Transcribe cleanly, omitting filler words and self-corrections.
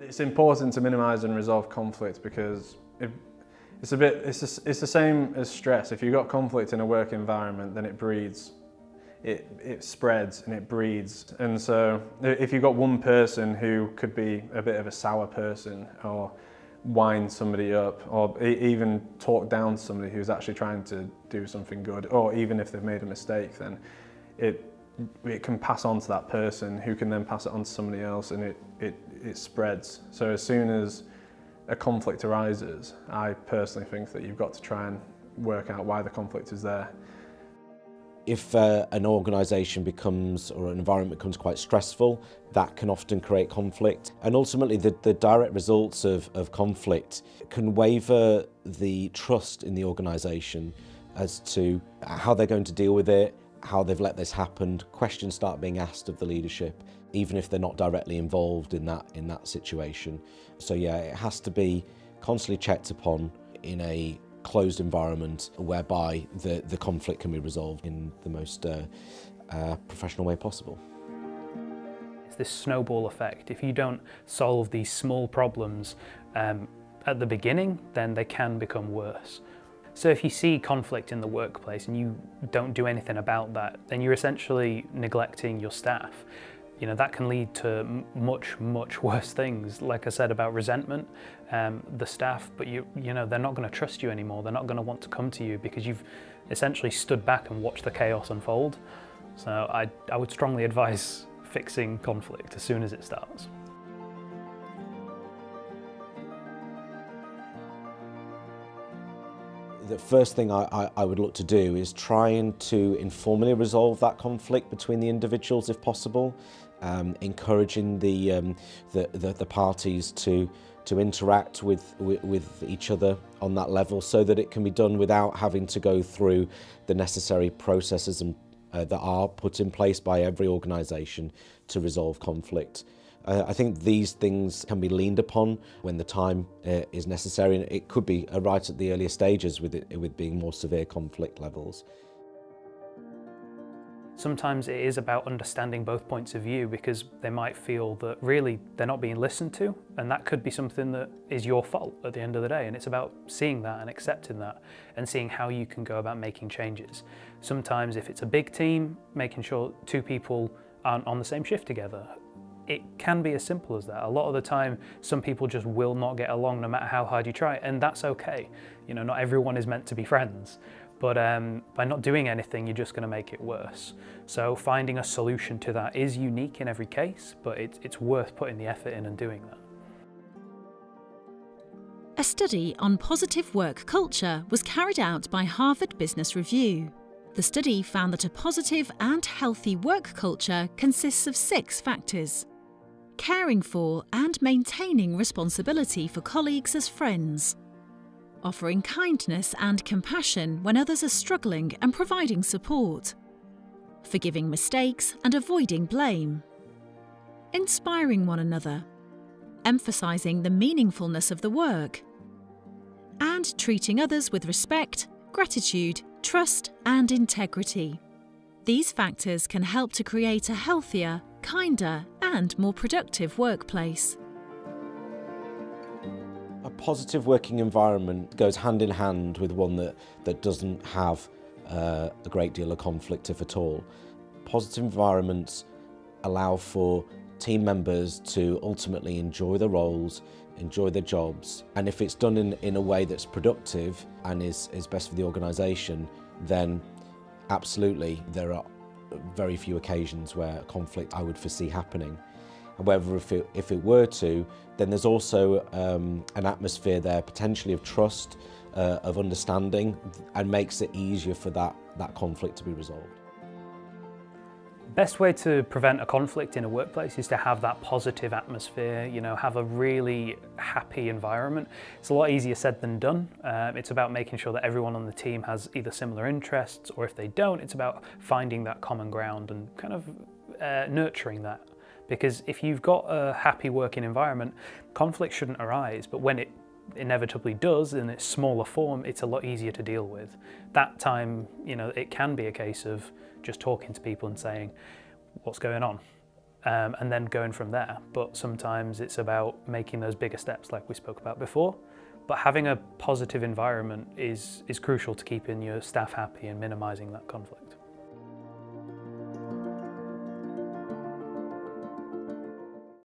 It's important to minimise and resolve conflict because it's the same as stress. If you've got conflict in a work environment, then it breeds, it spreads and it breeds. And so if you've got one person who could be a bit of a sour person or wind somebody up or even talk down to somebody who's actually trying to do something good, or even if they've made a mistake, then it can pass on to that person who can then pass it on to somebody else, and it spreads. So as soon as a conflict arises, I personally think that you've got to try and work out why the conflict is there. If an organisation becomes, or an environment becomes quite stressful, that can often create conflict. And ultimately the direct results of conflict can waver the trust in the organisation as to how they're going to deal with it, how they've let this happen. Questions start being asked of the leadership, even if they're not directly involved in that situation. So yeah, it has to be constantly checked upon in a closed environment whereby the conflict can be resolved in the most professional way possible. It's this snowball effect. If you don't solve these small problems at the beginning, then they can become worse. So if you see conflict in the workplace and you don't do anything about that, then you're essentially neglecting your staff. You know, that can lead to much, much worse things. Like I said about resentment, the staff, but you know, they're not going to trust you anymore. They're not going to want to come to you because you've essentially stood back and watched the chaos unfold. So I would strongly advise fixing conflict as soon as it starts. The first thing I would look to do is trying to informally resolve that conflict between the individuals if possible, encouraging the parties to interact with each other on that level so that it can be done without having to go through the necessary processes that are put in place by every organisation to resolve conflict. I think these things can be leaned upon when the time is necessary, and it could be right at the earlier stages with being more severe conflict levels. Sometimes it is about understanding both points of view because they might feel that really they're not being listened to, and that could be something that is your fault at the end of the day, and it's about seeing that and accepting that and seeing how you can go about making changes. Sometimes if it's a big team, making sure two people aren't on the same shift together. It can be as simple as that. A lot of the time, some people just will not get along no matter how hard you try, and that's okay. You know, not everyone is meant to be friends, but by not doing anything, you're just gonna make it worse. So finding a solution to that is unique in every case, but it's worth putting the effort in and doing that. A study on positive work culture was carried out by Harvard Business Review. The study found that a positive and healthy work culture consists of 6 factors. Caring for and maintaining responsibility for colleagues as friends. Offering kindness and compassion when others are struggling and providing support. Forgiving mistakes and avoiding blame. Inspiring one another. Emphasising the meaningfulness of the work. And treating others with respect, gratitude, trust and integrity. These factors can help to create a healthier, kinder and more productive workplace. A positive working environment goes hand in hand with one that doesn't have a great deal of conflict, if at all. Positive environments allow for team members to ultimately enjoy their roles, enjoy their jobs, and if it's done in a way that's productive and is best for the organisation, then absolutely there are very few occasions where conflict I would foresee happening. However, if it were to, then there's also an atmosphere there potentially of trust, of understanding, and makes it easier for that conflict to be resolved. Best way to prevent a conflict in a workplace is to have that positive atmosphere, you know, have a really happy environment. It's a lot easier said than done. It's about making sure that everyone on the team has either similar interests, or if they don't, it's about finding that common ground and kind of nurturing that. Because if you've got a happy working environment, conflict shouldn't arise, but when it inevitably does in its smaller form, it's a lot easier to deal with. That time, you know, it can be a case of just talking to people and saying, what's going on? and then going from there. But sometimes it's about making those bigger steps like we spoke about before. But having a positive environment is crucial to keeping your staff happy and minimising that conflict.